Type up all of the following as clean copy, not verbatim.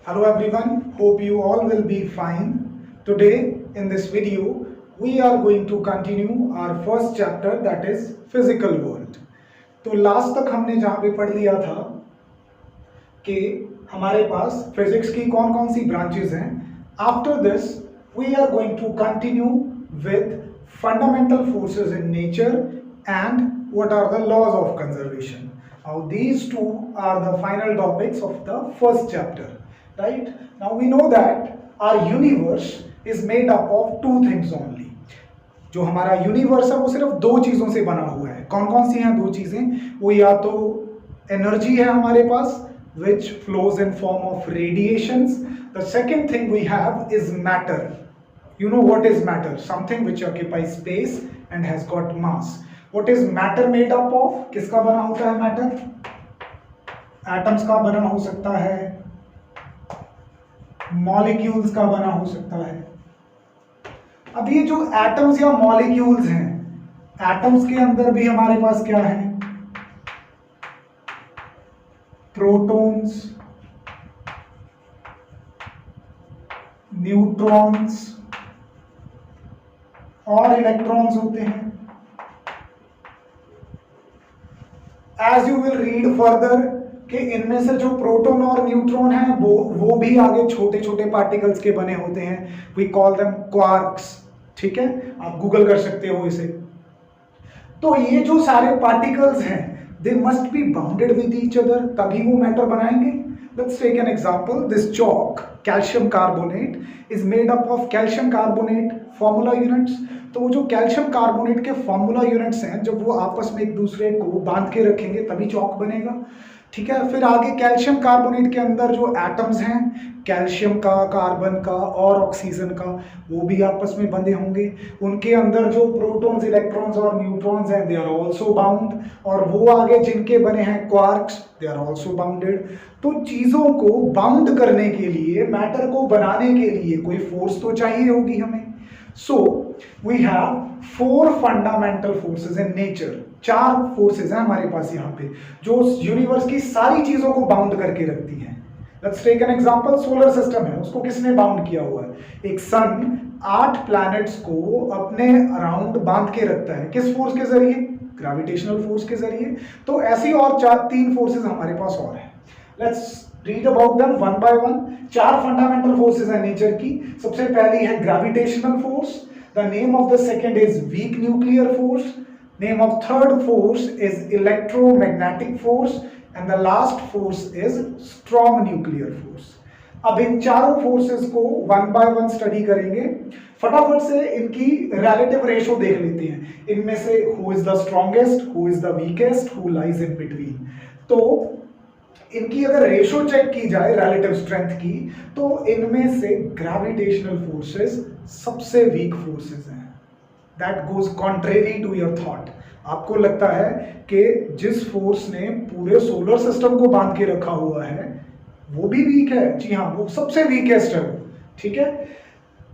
Hello everyone, hope you all will be fine. Today in this video we are going to continue our first chapter, that is physical world. तो last तक हमने जहाँ पे पढ़ लिया था कि हमारे पास फिजिक्स की कौन कौन सी ब्रांचेस हैं. After this we are going to continue with fundamental forces in nature and what are the laws of conservation. Now these two are the final topics of the first chapter, right? Now we know that our universe is made up of two things only. जो हमारा universe है वो सिर्फ दो चीजों से बना हुआ है. कौन कौन सी हैं दो चीजें? वो या तो एनर्जी है हमारे पास which flows in form of radiations. The second thing we have is matter. You know what is matter? Something which occupies space and has got mass. What is matter made up of? किसका बना होता है matter? Atoms का बना हो सकता है, molecules का बना हो सकता है. अब ये जो एटम्स या मॉलिक्यूल्स हैं, एटम्स के अंदर भी हमारे पास क्या है? प्रोटॉन्स, न्यूट्रॉन्स और इलेक्ट्रॉन्स होते हैं. As you will read further कि इनमें से जो प्रोटॉन और न्यूट्रॉन है वो भी आगे छोटे छोटे पार्टिकल्स के बने होते हैं. We call them quarks. ठीक है, आप गूगल कर सकते हो इसे. तो ये जो सारे पार्टिकल्स हैं they must be bounded with each other, तभी वो मैटर बनाएंगे. Let's take an example. This chalk calcium carbonate is made up of calcium carbonate formula units. तो वो जो कैल्शियम कार्बोनेट के फॉर्मूला यूनिट्स हैं जब वो आपस में एक दूसरे को बांध के रखेंगे तभी चॉक बनेगा. ठीक है, फिर आगे कैल्शियम कार्बोनेट के अंदर जो एटम्स हैं कैल्शियम का, कार्बन का और ऑक्सीजन का, वो भी आपस में बंधे होंगे. उनके अंदर जो प्रोटॉन्स, इलेक्ट्रॉन्स और न्यूट्रॉन्स हैं दे आर आल्सो बाउंड. और वो आगे जिनके बने हैं quarks, they are also bounded. तो चीजों को बाउंड करने के लिए, मैटर को बनाने के लिए कोई फोर्स तो चाहिए होगी हमें. So we have four fundamental forces in nature. चार फोर्सेस हैं हमारे पास यहाँ पे जो यूनिवर्स की सारी चीजों को बाउंड करके रखती हैं. Let's take an example. Solar system है, उसको किसने बाउंड किया हुआ है? एक सन 8 प्लैनेट्स को अपने अराउंड बांध के रखता है. किस फोर्स के जरिए? ग्रेविटेशनल फोर्स के जरिए. तो ऐसी और तीन फोर्सेस हमारे पास और है. Let's read about them one by one. चार फंडामेंटल फोर्सेस हैं नेचर की. सबसे पहली है gravitational force. The name of the second is weak nuclear force. Name of third force is electromagnetic force and the last force is strong nuclear force. अब इन चारों forces को one by one study करेंगे. फटाफट से इनकी relative ratio देख लेते हैं. इनमें से who is the strongest, who is the weakest, who lies in between. तो इनकी अगर रेशो चेक की जाए रिलेटिव स्ट्रेंथ की, तो इनमें से ग्रेविटेशनल फोर्सेस सबसे वीक फोर्सेस हैं. That goes contrary to your thought. आपको लगता है कि जिस फोर्स ने पूरे सोलर सिस्टम को बांध के रखा हुआ है वो भी वीक है. जी हाँ, वो सबसे वीकेस्ट है वो. ठीक है,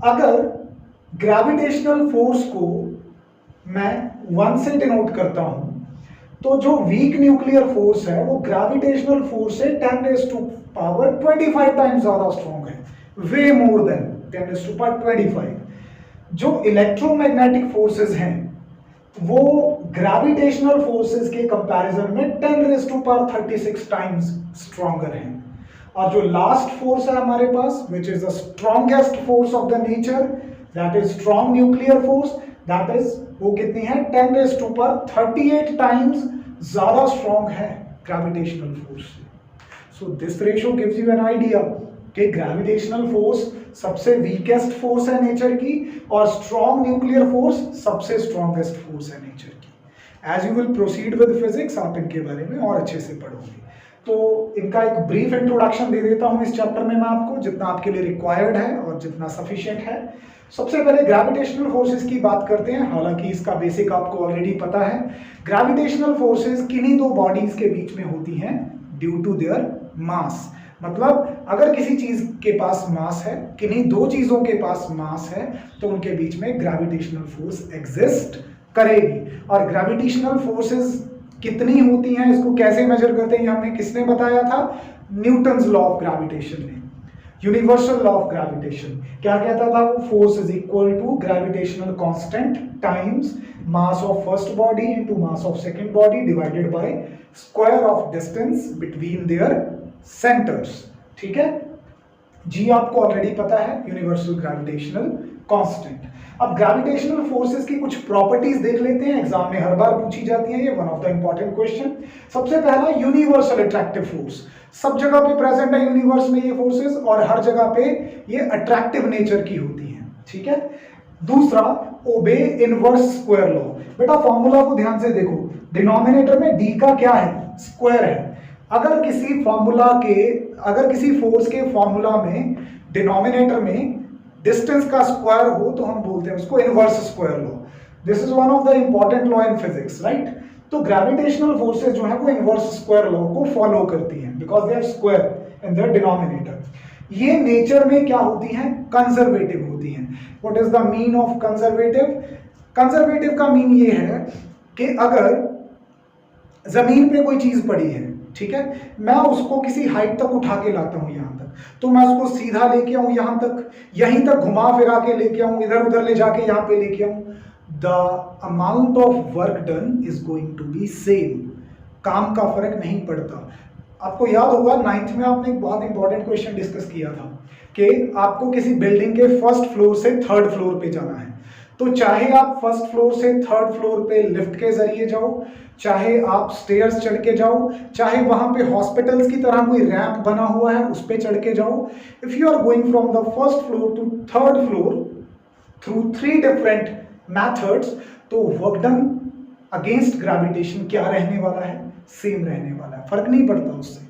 अगर ग्रेविटेशनल फोर्स को मैं 1 से डिनोट करता हूं तो जो वीक न्यूक्लियर फोर्स है वो ग्रेविटेशनल फोर्स से 10⁻25 टाइम्स ज्यादा स्ट्रॉन्ग है. वे मोर देन 10⁻25. जो इलेक्ट्रोमैग्नेटिक फोर्सेस हैं वो ग्रेविटेशनल फोर्सेस के कंपैरिजन में 10⁻36 टाइम्स स्ट्रॉन्गर हैं. और जो लास्ट फोर्स है हमारे पास which is the strongest force of the nature, that is strong nuclear force. That is वो कितनी है? 10⁻38 टाइम्स ज्यादा स्ट्रॉन्ग है ग्रेविटेशनल फोर्स से. So this ratio gives you an idea कि ग्रेविटेशनल फोर्स सबसे वीकेस्ट फोर्स है नेचर की और स्ट्रॉन्ग न्यूक्लियर फोर्स सबसे स्ट्रॉन्गेस्ट फोर्स है नेचर की. As you will proceed with physics आप इनके बारे में और अच्छे से पढ़ोगे. तो इनका एक ब्रीफ इंट्रोडक्शन दे देता हूं इस चैप्टर में मैं आपको, जितना आपके लिए रिक्वायर्ड है और जितना सफिशिएंट है. सबसे पहले ग्रेविटेशनल फोर्सेस की बात करते हैं. हालांकि इसका बेसिक आपको ऑलरेडी पता है. ग्रेविटेशनल फोर्सेस किन्हीं दो बॉडीज के बीच में होती हैं ड्यू टू देयर मास. मतलब अगर किसी चीज के पास मास है, किन्हीं दो चीजों के पास मास है, तो उनके बीच में ग्रेविटेशनल फोर्स एग्जिस्ट करेगी. और ग्रेविटेशनल फोर्सेस कितनी होती हैं, इसको कैसे मेजर करते हैं, हमें किसने बताया था? न्यूटन्स लॉ ऑफ ग्रेविटेशन ने. यूनिवर्सल लॉ ऑफ ग्रेविटेशन क्या कहता था वो? Force is equal to gravitational constant times mass of first body into mass of second body divided by square of distance between their centres. ठीक है जी, आपको already पता है यूनिवर्सल ग्रेविटेशनल कांस्टेंट। अब ग्रेविटेशनल फोर्सेस की कुछ प्रॉपर्टीज देख लेते हैं, एग्जाम में हर बार पूछी जाती है, ये one of the important question. सबसे पहला यूनिवर्सल अट्रैक्टिव फोर्स, सब जगह पे प्रेजेंट है यूनिवर्स में ये फोर्सेस और हर जगह पे ये अट्रैक्टिव नेचर की होती हैं। ठीक है, दूसरा ओबे इनवर्स स्क्वायर लॉ। बेटा फॉर्मूला को ध्यान से देखो, डिनोमिनेटर में डी का क्या है? स्क्वायर है। अगर किसी फोर्स के फॉर्मूला में डिनोमिनेटर में डिस्टेंस का स्क्वायर हो तो हम बोलते हैं उसको inverse square law. This is one of the important law in physics, right? तो ग्रेविटेशनल फोर्सेस जो है वो इनवर्स स्क्वायर लॉ को फॉलो करती हैं because they are square in their denominator. ये नेचर में क्या होती हैं? कंजर्वेटिव होती हैं। What is the mean of conservative? Conservative का मीन ये है कि अगर जमीन पे कोई चीज पड़ी है, ठीक है, मैं उसको किसी हाइट तक उठा के लाता हूं यहां तक, तो मैं उसको सीधा लेके आऊं यहां तक, यहीं तक घुमा फिरा के लेके आऊं, इधर उधर ले जाके यहां पे लेके आऊं, the amount of work done is going to be same. काम का फर्क नहीं पड़ता। आपको याद होगा 9th में आपने एक बहुत इंपॉर्टेंट क्वेश्चन डिस्कस किया था कि आपको किसी बिल्डिंग के फर्स्ट फ्लोर से थर्ड फ्लोर पे जाना है, तो चाहे आप फर्स्ट फ्लोर से थर्ड फ्लोर पे लिफ्ट के जरिए जाओ, चाहे आप स्टेयर्स चढ़ के जाओ, चाहे वहां पे हॉस्पिटल्स की तरह कोई रैंप बना हुआ है उस पे चढ़ के जाओ, if you are going from the first floor to third floor through 3 different methods, तो वर्क डन अगेंस्ट ग्रेविटेशन क्या रहने वाला है? सेम रहने वाला है, फर्क नहीं पड़ता उससे।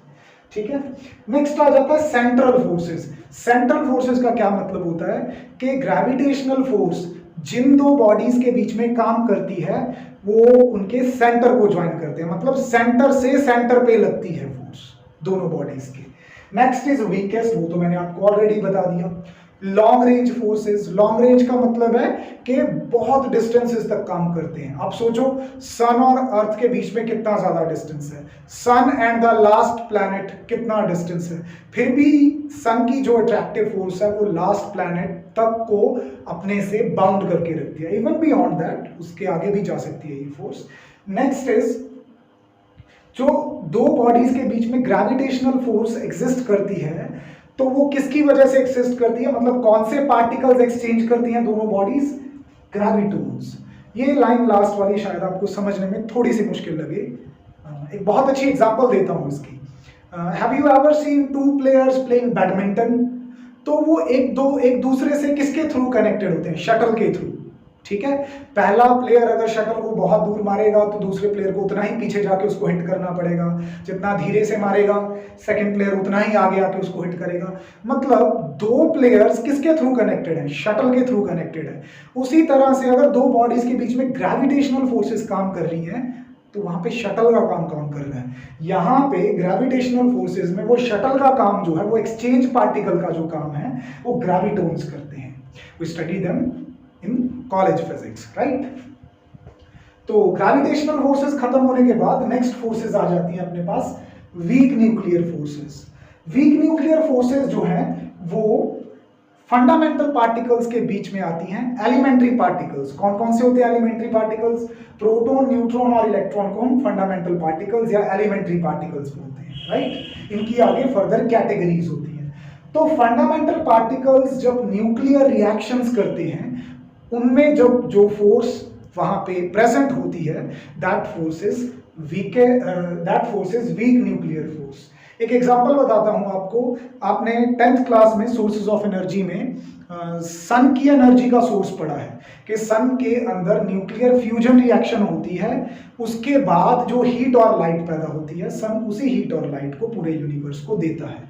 ठीक है, नेक्स्ट आ जाता है सेंट्रल फोर्सेस। सेंट्रल फोर्सेस का क्या मतलब होता है कि ग्रेविटेशनल फोर्स जिन दो बॉडीज के बीच में काम करती है वो उनके सेंटर को ज्वाइन करते हैं, मतलब सेंटर से सेंटर पे लगती है फोर्स दोनों बॉडीज के। नेक्स्ट इज वीकेस्ट, वो तो मैंने आपको ऑलरेडी बता दिया। Long range forces, long range का मतलब है कि बहुत डिस्टेंसेस तक काम करते हैं। आप सोचो सन और अर्थ के बीच में कितना ज्यादा डिस्टेंस है, सन एंड द लास्ट प्लैनेट कितना डिस्टेंस है, फिर भी सन की जो अट्रैक्टिव फोर्स है वो लास्ट प्लैनेट तक को अपने से बाउंड करके रखती है, इवन बियॉन्ड दैट उसके आगे भी जा सकती है ये फोर्स। नेक्स्ट इज जो दो बॉडीज के बीच में ग्रेविटेशनल फोर्स एग्जिस्ट करती है तो वो किसकी वजह से एग्जिस्ट करती है, मतलब कौन से पार्टिकल्स एक्सचेंज करती हैं दोनों बॉडीज? ग्रेविटोन्स। ये लाइन लास्ट वाली शायद आपको समझने में थोड़ी सी मुश्किल लगे, एक बहुत अच्छी एग्जांपल देता हूं इसकी। Have you ever seen 2 players playing badminton? तो वो एक दूसरे से किसके थ्रू कनेक्टेड होते हैं? शटल के थ्रू। ठीक है, पहला प्लेयर अगर शटल को बहुत दूर मारेगा तो दूसरे प्लेयर को उतना ही पीछे जाके उसको हिट करना पड़ेगा, जितना धीरे से मारेगा सेकंड प्लेयर उतना ही आगे आके उसको हिट करेगा। मतलब दो प्लेयर्स किसके थ्रू कनेक्टेड हैं? शटल के थ्रू कनेक्टेड है। उसी तरह से अगर दो बॉडीज के बीच में ग्रेविटेशनल फोर्सेस काम कर रही हैं तो वहां पे शटल का काम कौन कर रहा है? यहाँ पे ग्रेविटेशनल फोर्सेस में वो शटल का काम जो है, वो एक्सचेंज पार्टिकल का जो काम है वो ग्रेविटोन्स करते हैं। We study them in college physics, right? तो ग्रेविटेशनल फोर्सेस खत्म होने के बाद नेक्स्ट फोर्सेस आ जाती हैं अपने पास, weak nuclear forces. Weak nuclear forces जो हैं वो फंडामेंटल पार्टिकल्स के बीच में आती हैं। एलिमेंट्री पार्टिकल्स कौन कौन से होते हैं? एलिमेंट्री पार्टिकल्स प्रोटॉन, न्यूट्रॉन और इलेक्ट्रॉन को हम फंडामेंटल पार्टिकल्स या एलिमेंट्री पार्टिकल्स बोलते हैं, राइट? इनकी आगे फर्दर कैटेगरीज होती हैं। तो फंडामेंटल पार्टिकल्स जब न्यूक्लियर रिएक्शंस करते हैं उनमें जब जो फोर्स वहां पे प्रेजेंट होती है that force is weak nuclear force. एक एग्जांपल बताता हूं आपको। आपने 10th क्लास में सोर्सेज ऑफ एनर्जी में सन की एनर्जी का सोर्स पढ़ा है कि सन के अंदर न्यूक्लियर फ्यूजन रिएक्शन होती है, उसके बाद जो हीट और लाइट पैदा होती है सन उसी हीट और लाइट को पूरे यूनिवर्स को देता है।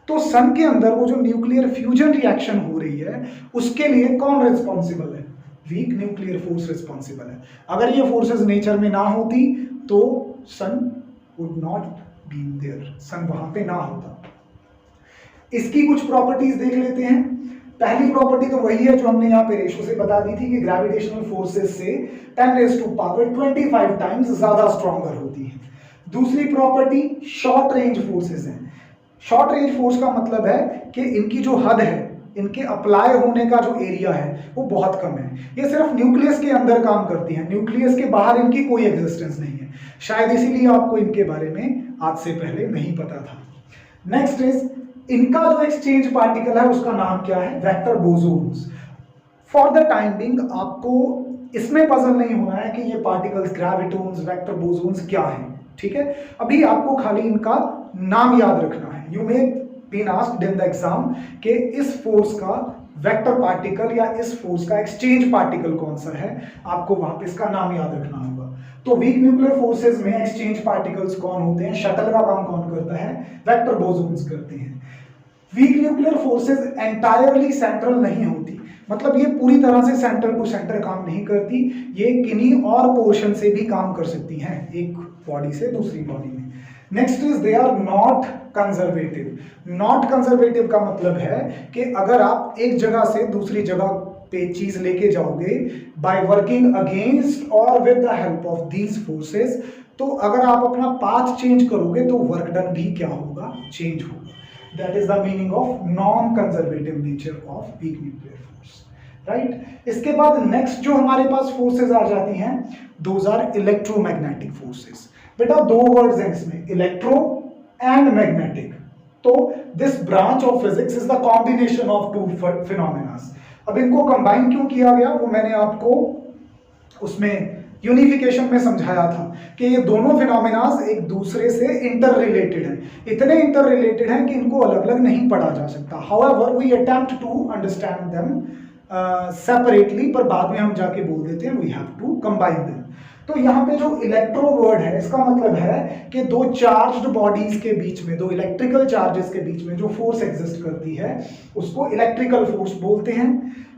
तो सन के अंदर वो जो न्यूक्लियर फ्यूजन रिएक्शन हो रही है उसके लिए कौन रिस्पॉन्सिबल है? वीक न्यूक्लियर फोर्स रिस्पॉन्सिबल है। अगर ये फोर्सेस नेचर में ना होती तो सन वुड नॉट बी देयर, सन वहां पे ना होता। इसकी कुछ प्रॉपर्टीज देख लेते हैं। पहली प्रॉपर्टी तो वही है जो हमने यहाँ पे रेशो से बता दी थी कि ग्रेविटेशनल फोर्सेस से 10⁻25 टाइम्स ज्यादा स्ट्रॉन्गर होती है। दूसरी प्रॉपर्टी शॉर्ट रेंज फोर्सेस हैं। शॉर्ट रेंज फोर्स का मतलब है कि इनकी जो हद है, इनके अप्लाई होने का जो एरिया है वो बहुत कम है। ये सिर्फ न्यूक्लियस के अंदर काम करती हैं, न्यूक्लियस के बाहर इनकी कोई एग्जिस्टेंस नहीं है। शायद इसीलिए आपको इनके बारे में आज से पहले नहीं पता था। नेक्स्ट इज, इनका जो एक्सचेंज पार्टिकल है उसका नाम क्या है? Vector bosons. For the time being आपको इसमें पजल नहीं होना है कि ये पार्टिकल्स, ग्रेविटोन्स, वेक्टर बोसोन्स क्या है, ठीक है? अभी आपको खाली इनका नाम याद रखना है। You may been asked in the exam कि इस फोर्स का वेक्टर पार्टिकल या इस फोर्स का एक्सचेंज पार्टिकल कौन सा है, आपको वहां पे इसका नाम याद रखना होगा। तो वीक न्यूक्लियर फोर्सेस में एक्सचेंज पार्टिकल्स कौन होते हैं? शटल का काम कौन करता है? वेक्टर बोसोन्स करते हैं। Week nuclear forces entirely central नहीं होती, मतलब ये पूरी तरह से सेंटर टू सेंटर काम नहीं करती, ये किन्हीं और पोर्शन से भी काम कर सकती हैं, एक बॉडी से दूसरी बॉडी में। Next is they are not conservative. Not conservative का मतलब है कि अगर आप एक जगह से दूसरी जगह पे चीज लेके जाओगे बाय वर्किंग अगेंस्ट और with the help of these forces, तो अगर आप अपना पाथ चेंज करोगे तो वर्क डन भी क्या होगा? चेंज होगा। That is the meaning of non conservative nature of weak nuclear force, right? इसके बाद नेक्स्ट जो हमारे पास फोर्सेस आ जाती हैं, दोज आर इलेक्ट्रोमैग्नेटिक फोर्सेस। बेटा दो वर्ड्स हैं इसमें, इलेक्ट्रो एंड मैग्नेटिक। तो this branch of physics is the combination of two phenomena. अब इनको कंबाइन क्यों किया गया वो मैंने आपको उसमें यूनिफिकेशन में समझाया था कि ये दोनों फिनोमेनास एक दूसरे से इंटर रिलेटेड हैं, इतने इंटर रिलेटेड हैं कि इनको अलग अलग नहीं पढ़ा जा सकता। However we attempt to understand them separately, पर बाद में हम जाके बोल देते हैं we have to combine them. तो यहाँ पे जो इलेक्ट्रो वर्ड है इसका मतलब है कि दो चार्ज्ड बॉडीज के बीच में, दो इलेक्ट्रिकल चार्जेस के बीच में जो फोर्स एग्जिस्ट करती है उसको इलेक्ट्रिकल फोर्स बोलते हैं,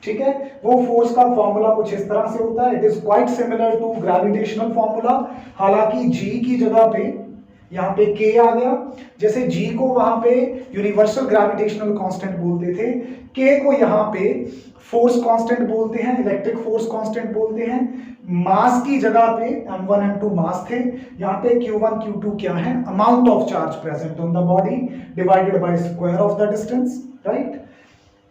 ठीक है? वो फोर्स का फॉर्मूला कुछ इस तरह से होता है, it is quite similar to gravitational formula. हालांकि जी की जगह पे यहाँ पे k आ गया, जैसे g को वहां पे यूनिवर्सल ग्रेविटेशनल कांस्टेंट बोलते थे, k को यहाँ पे फोर्स कांस्टेंट बोलते हैं, इलेक्ट्रिक फोर्स कांस्टेंट बोलते हैं। मास की जगह पे m1 m2 मास थे, यहाँ पे q1 q2 क्या है? Amount of charge present on the body divided by square of the distance, right?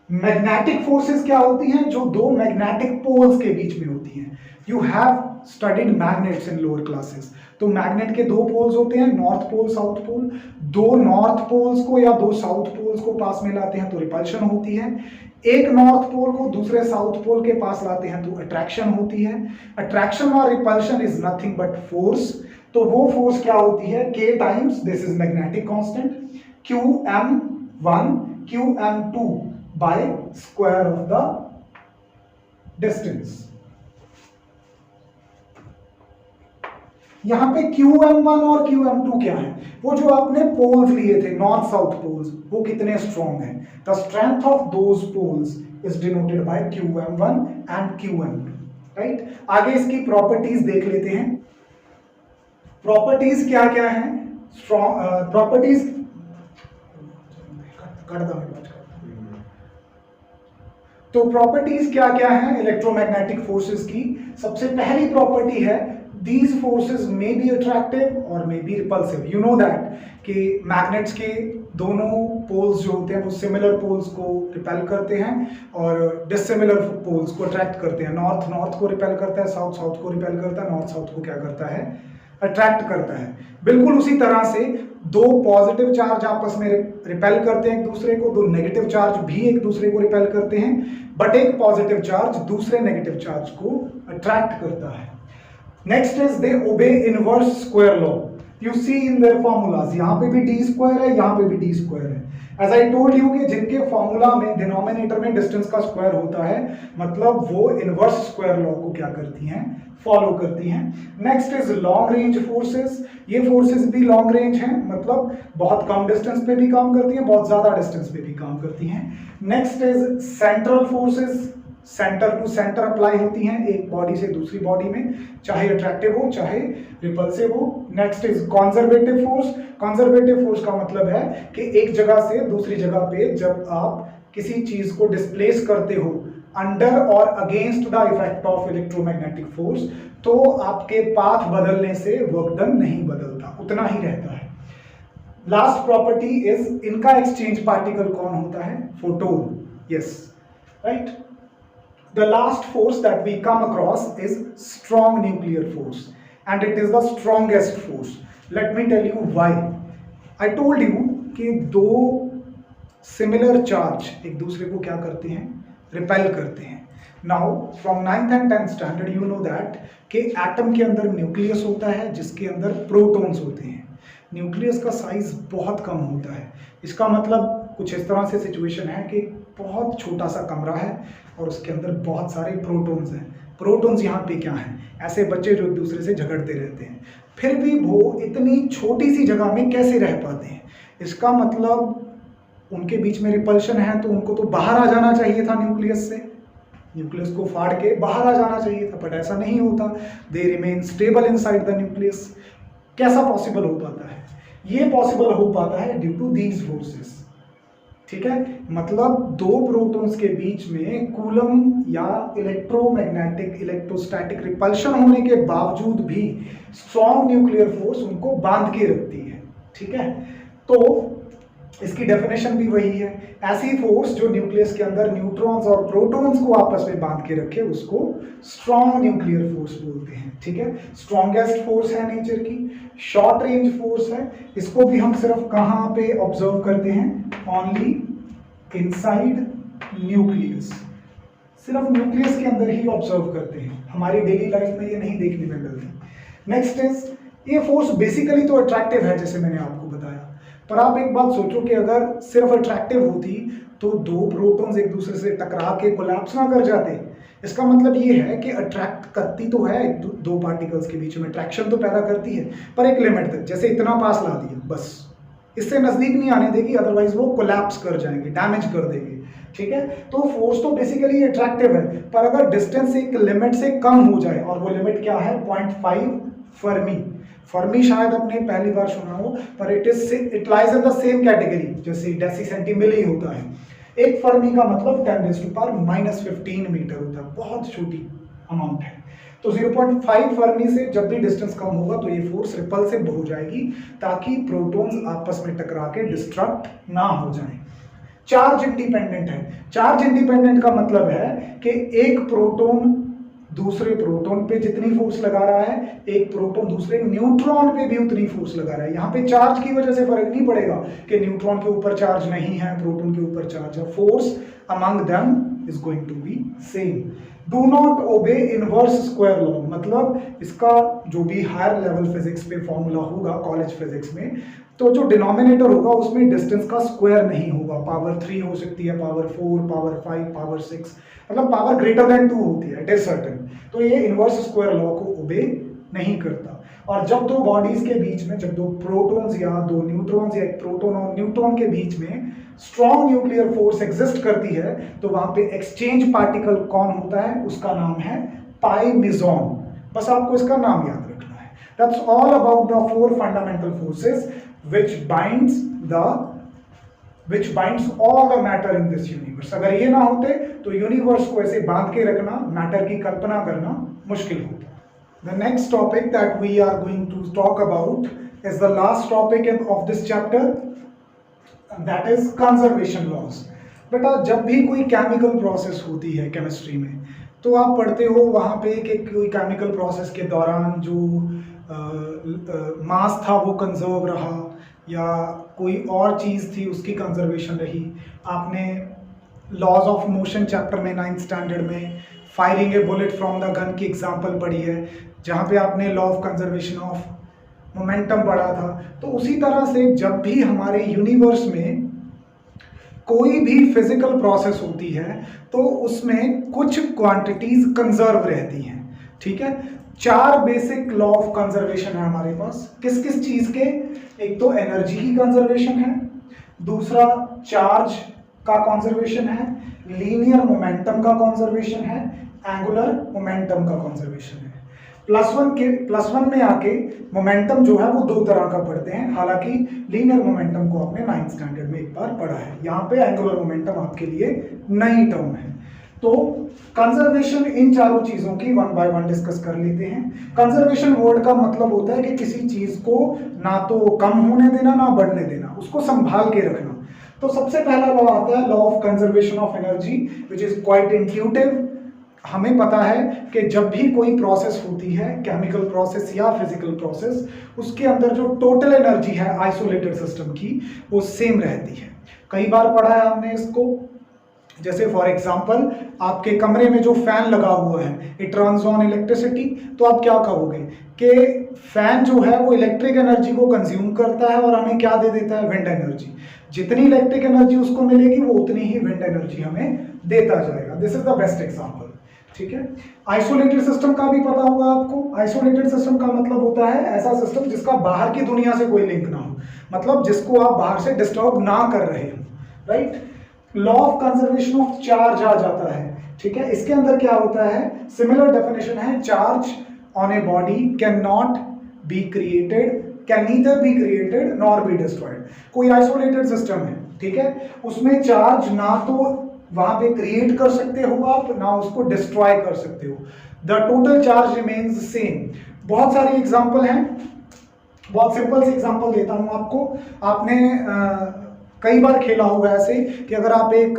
Magnetic forces क्या होती हैं? जो दो मैग्नेटिक पोल्स के बीच में होती हैं। You have studied magnets in lower classes. तो मैग्नेट के दो पोल्स होते हैं, नॉर्थ पोल, साउथ पोल। दो नॉर्थ पोल्स को या दो साउथ पोल्स को पास में लाते हैं तो रिपल्शन होती है। एक नॉर्थ पोल को दूसरे साउथ पोल के पास लाते हैं तो अट्रैक्शन होती है। अट्रैक्शन और repulsion is nothing but force. तो वो फोर्स क्या होती है? k times this is magnetic constant qm1 qm2 bye square of the distance. यहां पे qm1 और qm2 क्या है? वो जो आपने पोल्स लिए थे, नॉर्थ साउथ पोल्स, वो कितने स्ट्रॉन्ग हैं? The strength of those poles is denoted by qm1 and qm2, right? आगे इसकी प्रॉपर्टीज देख लेते हैं। प्रॉपर्टीज क्या क्या है? स्ट्रॉन्ग प्रॉपर्टीज तो प्रॉपर्टीज क्या क्या है इलेक्ट्रोमैग्नेटिक फोर्सेस की? सबसे पहली प्रॉपर्टी है these forces may be attractive or may be repulsive. You know that कि मैग्नेट्स के दोनों पोल्स जो होते हैं वो सिमिलर पोल्स को रिपेल करते हैं और डिसिमिलर पोल्स को अट्रैक्ट करते हैं। नॉर्थ नॉर्थ को रिपेल करता है, साउथ साउथ को रिपेल करता है, नॉर्थ साउथ को क्या करता है? अट्रैक्ट करता है। बिल्कुल उसी तरह से दो पॉजिटिव चार्ज आपस में रिपेल करते हैं एक दूसरे को, दो नेगेटिव चार्ज भी एक दूसरे को रिपेल करते हैं, बट एक पॉजिटिव चार्ज दूसरे नेगेटिव चार्ज को अट्रैक्ट करता है। Next is they obey inverse square law. You see in their formulas, यहाँ पे भी d square है, यहाँ पे भी d square है। As I told you कि जिनके फॉर्मूला में डिनोमिनेटर में डिस्टेंस का स्क्वायर होता है, मतलब वो इनवर्स स्क्वायर लॉ को क्या करती हैं? फॉलो करती हैं। Next is long range forces. ये फोर्सेस भी लॉन्ग रेंज हैं, मतलब बहुत कम डिस्टेंस पे भी काम करती हैं, बहुत ज्यादा डिस्टेंस पे भी काम करती हैं। Next is central forces. Centre to centre apply होती हैं एक बॉडी से दूसरी बॉडी में, चाहे अट्रैक्टिव हो चाहे रिपल्सिव हो। Next is conservative force. Conservative force का मतलब है कि एक जगह से दूसरी जगह पे जब आप किसी चीज को डिस्प्लेस करते हो अंडर और against the effect of electromagnetic force, तो आपके पाथ बदलने से वर्क डन नहीं बदलता, उतना ही रहता है। लास्ट प्रॉपर्टी इज इनका एक्सचेंज पार्टिकल कौन होता है? Photon. Yes, right. The last force that we come across is strong nuclear force, and it is the strongest force. Let me tell you why. I told you कि दो similar charge एक दूसरे को क्या करते हैं? रिपेल करते हैं. Now from 9th and 10th standard you know that कि एटम के अंदर न्यूक्लियस होता है जिसके अंदर प्रोटॉन्स होते हैं. न्यूक्लियस का साइज बहुत कम होता है. इसका मतलब कुछ इस तरह से सिचुएशन है कि बहुत छोटा सा कमरा है और उसके अंदर बहुत सारे प्रोटॉन्स हैं. प्रोटॉन्स यहाँ पे क्या हैं? ऐसे बच्चे जो एक दूसरे से झगड़ते रहते हैं. फिर भी वो इतनी छोटी सी जगह में कैसे रह पाते हैं? इसका मतलब उनके बीच में रिपल्शन है, तो उनको तो बाहर आ जाना चाहिए था न्यूक्लियस से. न्यूक्लियस को फाड़ के बाहर आ जाना चाहिए था, बट ऐसा नहीं होता. They remain stable inside the nucleus. कैसा पॉसिबल हो पाता है? ये पॉसिबल हो पाता है ड्यू टू दीज फोर्सेस. ठीक है, मतलब दो प्रोटॉन्स के बीच में कूलम या इलेक्ट्रोमैग्नेटिक इलेक्ट्रोस्टैटिक रिपल्शन होने के बावजूद भी स्ट्रॉन्ग न्यूक्लियर फोर्स उनको बांध के रखती है. ठीक है, तो इसकी डेफिनेशन भी वही है. ऐसी फोर्स जो न्यूक्लियस के अंदर न्यूट्रॉन्स और प्रोटॉन्स को आपस में बांध के रखे उसको स्ट्रॉन्ग न्यूक्लियर फोर्स बोलते हैं. ठीक है, स्ट्रॉन्गेस्ट फोर्स है नेचर की, शॉर्ट रेंज फोर्स है. इसको भी हम सिर्फ कहाँ पे ऑब्जर्व करते हैं? Only inside nucleus. सिर्फ न्यूक्लियस के अंदर ही ऑब्जर्व करते हैं. हमारी डेली लाइफ में ये नहीं देखने में मिलती. नेक्स्ट इज, ये फोर्स बेसिकली तो अट्रैक्टिव है जैसे मैंने आपको बताया, पर आप एक बात सोचो कि अगर सिर्फ अट्रैक्टिव होती तो दो प्रोटॉन्स एक दूसरे से टकरा के कोलैप्स ना कर जाते. इसका मतलब ये है कि अट्रैक्ट करती तो है दो पार्टिकल्स के बीच में, अट्रैक्शन तो पैदा करती है, पर एक लिमिट तक. जैसे इतना पास ला दिया, बस इससे नजदीक नहीं आने देगी, अदरवाइज वो कोलैप्स कर जाएंगे, डैमेज कर देंगे. ठीक है, तो फोर्स तो बेसिकली अट्रैक्टिव है, पर अगर डिस्टेंस एक लिमिट से कम हो जाए, और वो लिमिट क्या है? 0.5 फर्मी. फर्मी शायद आपने पहली बार सुना हो, पर it lies in the same category जैसे डेसी सेंटीमिली होता है. एक फर्मी का मतलब 10⁻⁻15 मीटर होता है, बहुत छोटी अमाउंट है. तो 0.5 फर्मी से जब भी डिस्टेंस कम होगा तो ये फोर्स रिपल्सिव हो जाएगी, ताकि प्रोटॉन्स आपस में टकरा के डिस्ट्रक्ट ना हो जाएं. चार्ज इंडिपेंडेंट है. चार्ज इंडिपेंडेंट का मतलब है कि एक प्रोटॉन दूसरे प्रोटॉन पे जितनी फोर्स लगा रहा है, एक प्रोटॉन दूसरे न्यूट्रॉन पे भी उतनी फोर्स लगा रहा है. यहाँ पे चार्ज की वजह से फर्क नहीं पड़ेगा कि न्यूट्रॉन के ऊपर चार्ज नहीं है, प्रोटॉन के ऊपर चार्ज है. Force among them is going to be same. Do not obey inverse square law, मतलब इसका जो भी हायर लेवल फिजिक्स पे फॉर्मूला होगा कॉलेज फिजिक्स में, तो जो डिनोमिनेटर होगा उसमें डिस्टेंस का स्क्वायर नहीं होगा. पावर 3 हो सकती है, पावर 4, पावर 5, पावर 6, मतलब पावर ग्रेटर देन 2 होती है, इट इज सर्टेन. तो ये इनवर्स स्क्वायर लॉ को ओबे नहीं करता. और जब दो बॉडीज के बीच में, जब दो प्रोटॉन्स या दो न्यूट्रॉन्स या एक प्रोटॉन और न्यूट्रॉन के बीच में स्ट्रॉन्ग न्यूक्लियर फोर्स एग्जिस्ट करती है, तो वहां पे एक्सचेंज पार्टिकल कौन होता है? उसका नाम है पाई मेसॉन. बस आपको इसका नाम याद रखना है. That's all about the 4 fundamental forces which binds all the matter in this universe. अगर ये ना होते तो यूनिवर्स को ऐसे बांध के रखना, मैटर की कल्पना करना मुश्किल होता. The next topic that we are going to talk about is the last topic of this chapter, and that is conservation laws. बेटा, जब भी कोई केमिकल प्रोसेस होती है केमिस्ट्री में, तो आप पढ़ते हो वहाँ पे कि कोई केमिकल प्रोसेस के दौरान जो मास था वो कंजर्व रहा, या कोई और चीज़ थी उसकी कंजर्वेशन रही. आपने लॉज ऑफ मोशन चैप्टर में 9th स्टैंडर्ड में firing A bullet from the gun की एग्जांपल पढ़ी है, जहाँ पे आपने law of conservation of momentum पढ़ा था. तो उसी तरह से जब भी हमारे यूनिवर्स में कोई भी फिजिकल प्रोसेस होती है तो उसमें कुछ क्वांटिटीज कंजर्व रहती हैं. ठीक है, 4 बेसिक लॉ ऑफ कंजर्वेशन है हमारे पास. किस किस चीज के? एक तो एनर्जी की कंजर्वेशन है, दूसरा चार्ज का कंजर्वेशन है, लीनियर मोमेंटम का कंजर्वेशन है, एंगुलर मोमेंटम का कंजर्वेशन है. +1 में आके मोमेंटम जो है वो 2 तरह का पढ़ते हैं. हालांकि लीनियर मोमेंटम को आपने 9th स्टैंडर्ड में एक बार पढ़ा है. यहाँ पे एंगुलर मोमेंटम आपके लिए नई टर्म है. तो कंजर्वेशन, इन चारों चीजों की वन बाय वन डिस्कस कर लेते हैं। कंजर्वेशन वर्ड का मतलब होता है कि किसी चीज को ना तो कम होने देना ना बढ़ने देना, उसको संभाल के रखना। तो सबसे पहला लॉ आता है law of conservation of energy, which is quite intuitive. हमें पता है कि जब भी कोई प्रोसेस होती है, केमिकल प्रोसेस या फिजिकल प्रोसेस, उसके अंदर जो टोटल एनर्जी है आइसोलेटेड सिस्टम की, वो सेम रहती है। कई बार पढ़ा है हमने इसको। जैसे फॉर एग्जांपल आपके कमरे में जो फैन लगा हुआ है, इट टर्न्स ऑन इलेक्ट्रिसिटी, तो आप क्या कहोगे कि फैन जो है वो इलेक्ट्रिक एनर्जी को कंज्यूम करता है और हमें क्या दे देता है, विंड एनर्जी। जितनी इलेक्ट्रिक एनर्जी उसको मिलेगी वो उतनी ही विंड एनर्जी हमें देता जाएगा। This is the best example. ठीक है। आइसोलेटेड सिस्टम का भी पता होगा आपको। आइसोलेटेड सिस्टम का मतलब होता है ऐसा सिस्टम जिसका बाहर की दुनिया से कोई लिंक ना हो, मतलब जिसको आप बाहर से डिस्टर्ब ना कर रहे हो, right. Law of conservation of charge आ जाता है। ठीक है। इसके अंदर क्या होता है, सिमिलर डेफिनेशन है, charge on a body can not be created, can neither be created nor be destroyed. कोई आइसोलेटेड सिस्टम है, ठीक है, उसमें चार्ज ना तो वहां पे क्रिएट कर सकते हो आप, ना उसको डिस्ट्रॉय कर सकते हो। The total charge remains same. बहुत सारे एग्जांपल हैं, बहुत सिंपल से एग्जांपल देता हूं आपको। आपने कई बार खेला होगा ऐसे कि अगर आप एक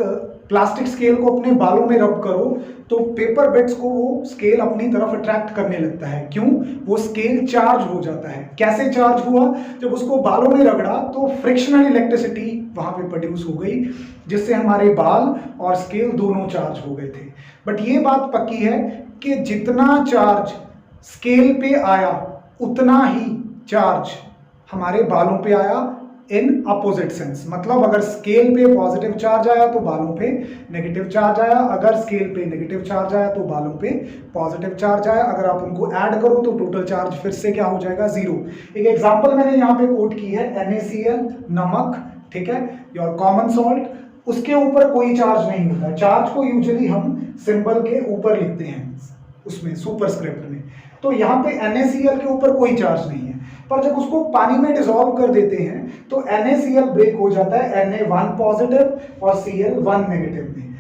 प्लास्टिक स्केल को अपने बालों में रब करो तो पेपर बिट्स को वो स्केल अपनी तरफ अट्रैक्ट करने लगता है। क्यों? वो स्केल चार्ज हो जाता है। कैसे चार्ज हुआ? जब उसको बालों में रगड़ा तो फ्रिक्शनल इलेक्ट्रिसिटी वहां पे प्रोड्यूस हो गई, जिससे हमारे बाल और स्केल दोनों चार्ज हो गए थे। बट ये बात पक्की है कि जितना चार्ज स्केल पे आया उतना ही चार्ज हमारे बालों पे आया, इन अपोजिट सेंस। मतलब अगर स्केल पे पॉजिटिव चार्ज आया तो बालों पे नेगेटिव चार्ज आया, अगर स्केल पे नेगेटिव चार्ज आया तो बालों पे पॉजिटिव चार्ज आया। अगर आप उनको ऐड करो तो टोटल चार्ज फिर से क्या हो जाएगा, जीरो। एक एग्जांपल मैंने यहाँ पे कोट की है, NaCl, नमक, ठीक है, योर कॉमन सॉल्ट, उसके ऊपर कोई चार्ज नहीं होता। चार्ज को यूजुअली हम सिंबल के ऊपर लिखते हैं, उसमें सुपरस्क्रिप्ट में। तो यहाँ पे NaCl के ऊपर कोई चार्ज नहीं है, पर जब उसको पानी में डिसॉल्व कर देते हैं तो NaCl ब्रेक हो जाता है Na1 पॉजिटिव और Cl1 नेगेटिव में।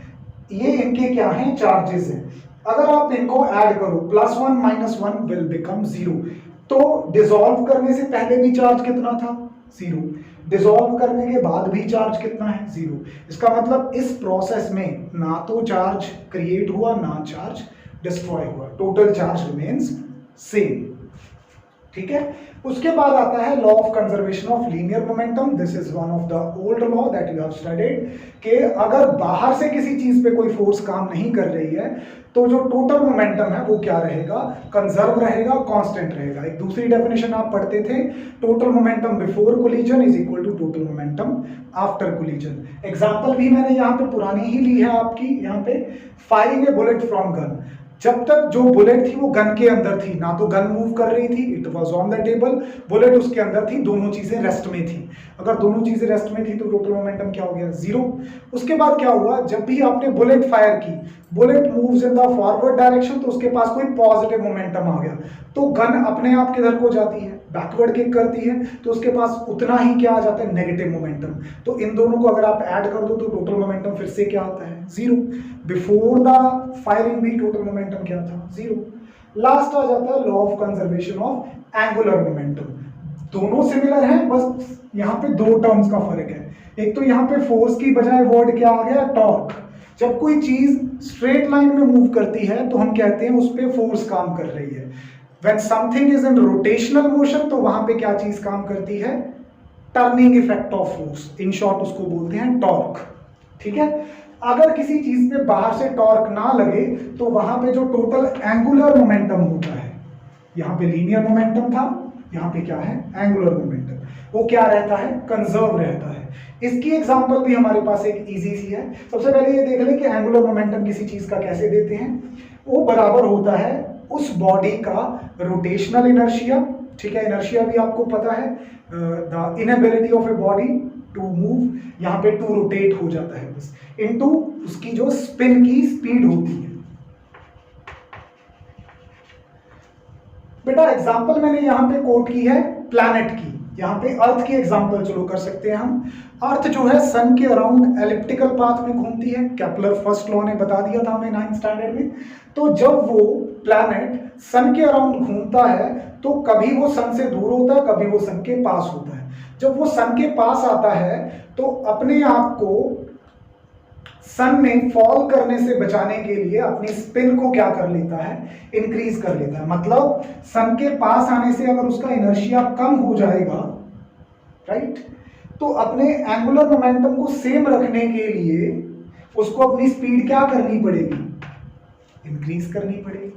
ये इनके क्या हैं, चार्जेस हैं। अगर आप इनको ऐड करो, +1 -1 विल बिकम 0। तो डिसॉल्व करने से पहले भी चार्ज कितना था, 0। डिसॉल्व करने के बाद भी चार्ज कितना है, 0। इसका मतलब इस प्रोसेस में ना तो चार्ज क्रिएट हुआ ना चार्ज डिस्ट्रॉय हुआ, टोटल चार्ज रिमेन्स सेम। ठीक है। उसके बाद आता है law of conservation of linear momentum. This is one of the old law that you have studied, कि अगर बाहर से किसी चीज पे कोई फोर्स काम नहीं कर रही है तो जो टोटल मोमेंटम है वो क्या रहेगा, कंजर्व रहेगा, कांस्टेंट रहेगा। एक दूसरी डेफिनेशन आप पढ़ते थे, total momentum before collision is equal to total momentum after collision. Example भी मैंने यहाँ पे पुरानी ही ली है आपकी, यहाँ पे firing A bullet from gun. जब तक जो बुलेट थी वो गन के अंदर थी, ना तो गन मूव कर रही थी, it was on the table, bullet उसके अंदर थी, दोनों चीजें रेस्ट में थी। अगर दोनों चीजें रेस्ट में थी तो टोटल मोमेंटम क्या हो गया, 0। उसके बाद क्या हुआ, जब भी आपने बुलेट फायर की, bullet moves in the forward direction, तो उसके पास कोई पॉजिटिव मोमेंटम आ गया, तो गन अपने आप किधर को जाती है, बैकवर्ड किक करती है, तो उसके पास उतना ही क्या आ जाता है, नेगेटिव मोमेंटम। तो इन दोनों को अगर आप ऐड कर दो तो टोटल मोमेंटम फिर से क्या आता है, 0। बिफोर द फायरिंग भी टोटल मोमेंटम क्या था, 0। लास्ट आ जाता है law of conservation of angular momentum. दोनों सिमिलर हैं, बस यहाँ पे दो टर्म्स का फर्क है। एक तो यहाँ पे फोर्स की बजाय वर्ड क्या आ गया, टॉर्क। जब कोई चीज स्ट्रेट लाइन में मूव करती है तो हम कहते हैं उस पर फोर्स काम कर रही है। When something is in rotational motion तो वहां पे क्या चीज काम करती है, turning effect of force, in short उसको बोलते हैं टॉर्क। ठीक है। अगर किसी चीज पे बाहर से टॉर्क ना लगे तो वहां पे जो टोटल एंगुलर मोमेंटम होता है, यहाँ पे लीनियर मोमेंटम था, यहाँ पे क्या है, एंगुलर मोमेंटम, वो क्या रहता है, कंजर्व रहता है। इसकी एग्जांपल भी हमारे पास एक इजी सी है। सबसे पहले ये देख लें कि एंगुलर मोमेंटम किसी चीज का कैसे देते हैं। वो बराबर होता है उस बॉडी का रोटेशनल इनर्शिया, ठीक है, इनर्शिया भी आपको पता है, the inability of a body to move, यहाँ पे टू रोटेट हो जाता है बस, इनटू उसकी जो स्पिन की स्पीड होती है। बेटा एग्जांपल मैंने यहाँ पे कोट की है प्लैनेट की। यहाँ पे अर्थ की एग्जांपल चलो कर सकते हैं हम। अर्थ जो है सन के अराउंड एलिप्टिकल पाथ में घूमती है, केपलर फर्स्ट लॉ ने बता दिया था हमें 9th स्टैंडर्ड में। तो जब वो प्लैनेट सन के अराउंड घूमता है तो कभी वो सन से दूर होता है, कभी वो सन के पास होता है। जब वो सन के पास आता है तो अपने आप को सन में फॉल करने से बचाने के लिए अपनी स्पिन को क्या कर लेता है, इंक्रीज कर लेता है। मतलब सन के पास आने से अगर उसका इनर्शिया कम हो जाएगा, राइट, तो अपने एंगुलर मोमेंटम को सेम रखने के लिए उसको अपनी स्पीड क्या करनी पड़ेगी, इंक्रीज करनी पड़ेगी।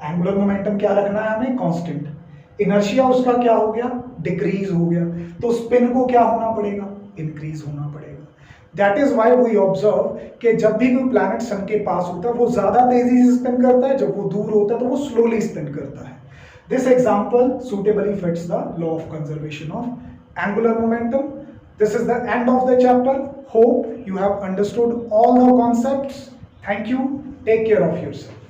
एंगुलर मोमेंटम क्या रखना है हमें, कांस्टेंट। इनर्शिया उसका क्या हो गया, डिक्रीज हो गया, तो स्पिन को क्या होना पड़ेगा, इंक्रीज होना पड़ेगा। That is why we observe कि जब भी कोई प्लैनेट सन के पास होता है वो ज्यादा तेजी से स्पिन करता है, जब वो दूर होता है तो वो स्लोली स्पिन करता है। This example suitably fits the law of conservation of angular momentum. This is the end of the chapter. Hope you have understood all the concepts. Thank you. Take care of yourself.